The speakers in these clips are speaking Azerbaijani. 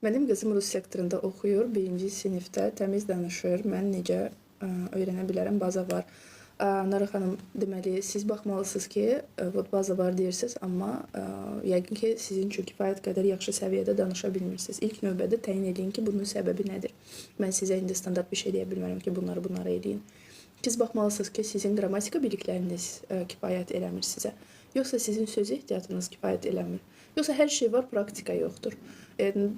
Mənim qızım rus sektorunda oxuyur, birinci sinifdə təmiz danışır. Mən necə öyrənə bilərəm? Baza var. Nara xanım, deməli, siz baxmalısınız ki, baza var deyirsiniz, amma yəqin ki, sizin üçün kifayət qədər yaxşı səviyyədə danışa bilmirsiniz. İlk növbədə təyin edin ki, bunun səbəbi nədir? Mən sizə indi standart bir şey deyə bilmərəm ki, bunları eləyin. Siz baxmalısınız ki, sizin qrammatika bilikləriniz kifayət eləmir sizə. Yoxsa sizin söz ehtiyatınız kifayət eləmir. Yoxsa hər şey var, praktika yoxdur.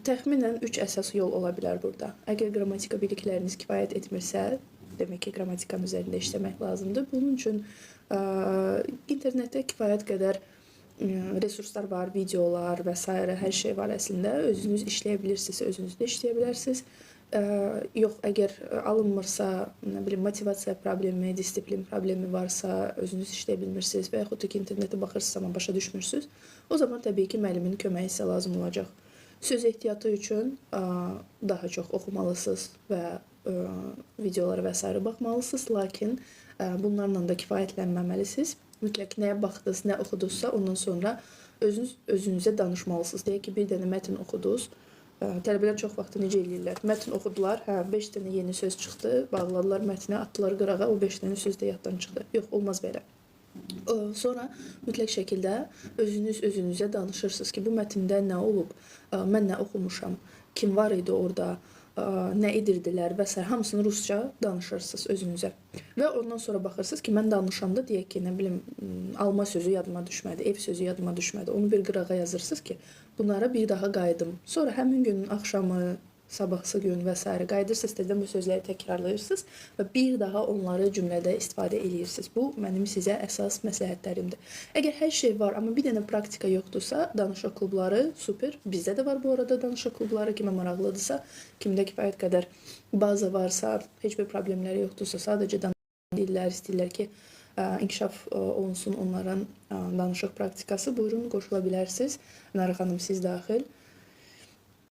Təxminən 3 əsas yol ola bilər burada. Əgər qrammatika bilikləriniz kifayət etmirsə, demək ki, qrammatikanın üzərində işləmək lazımdır. Bunun üçün internetdə kifayət qədər resurslar var, videolar və s. hər şey var əslində. Özünüz işləyə bilirsiniz, özünüz də işləyə bilərsiniz. Yox, əgər alınmırsa, motivasiya problemi, disiplin problemi varsa, özünüz işləyə bilmirsiniz və yaxud da ki, internetə baxırsınız, amma başa düşmürsünüz, o zaman təbii ki, müəllimin köməyi sizə lazım olacaq. Söz ehtiyatı üçün daha çox oxumalısınız və videolara və s. baxmalısınız, lakin bunlarla da kifayətlənməməlisiniz. Mütləq nəyə baxdınız, nə oxudunuzsa, ondan sonra özünüzə danışmalısınız. Deyək ki, bir dənə mətn oxudunuz. Tələbələr çox vaxt necə eləyirlər? Mətn oxudular, 5 dənə yeni söz çıxdı, bağladılar mətnə, atdılar qırağa, o 5 dənə söz də yaddan çıxdı. Yox, olmaz belə. Sonra mütləq şəkildə özünüzə danışırsınız ki, bu mətndə nə olub, mən nə oxumuşam, kim var idi orada, nə edirdilər və s. hamısını rusca danışırsınız özünüzə. Və ondan sonra baxırsınız ki, mən danışanda deyək ki, nə bilim, alma sözü yadıma düşmədi, ev sözü yadıma düşmədi. Onu bir qırağa yazırsınız ki, bunlara bir daha qayıdım. Sonra həmin günün axşamı, sabahsı gün və s. qayıdırsınız, təzədən bu sözləri təkrarlayırsınız və bir daha onları cümlədə istifadə edirsiniz. Bu, mənim sizə əsas məsləhətlərimdir. Əgər hər şey var, amma bir dənə praktika yoxdursa, danışıq klubları super. Bizdə də var bu arada danışıq klubları, kimə maraqlıdırsa, kimdə kifayət qədər baza varsa, heç bir problemləri yoxdursa, sadəcə danışırlar, istəyirlər ki, inkişaf olunsun onların danışıq praktikası. Buyurun, qoşula bilərsiniz. Nara xanım, siz daxil.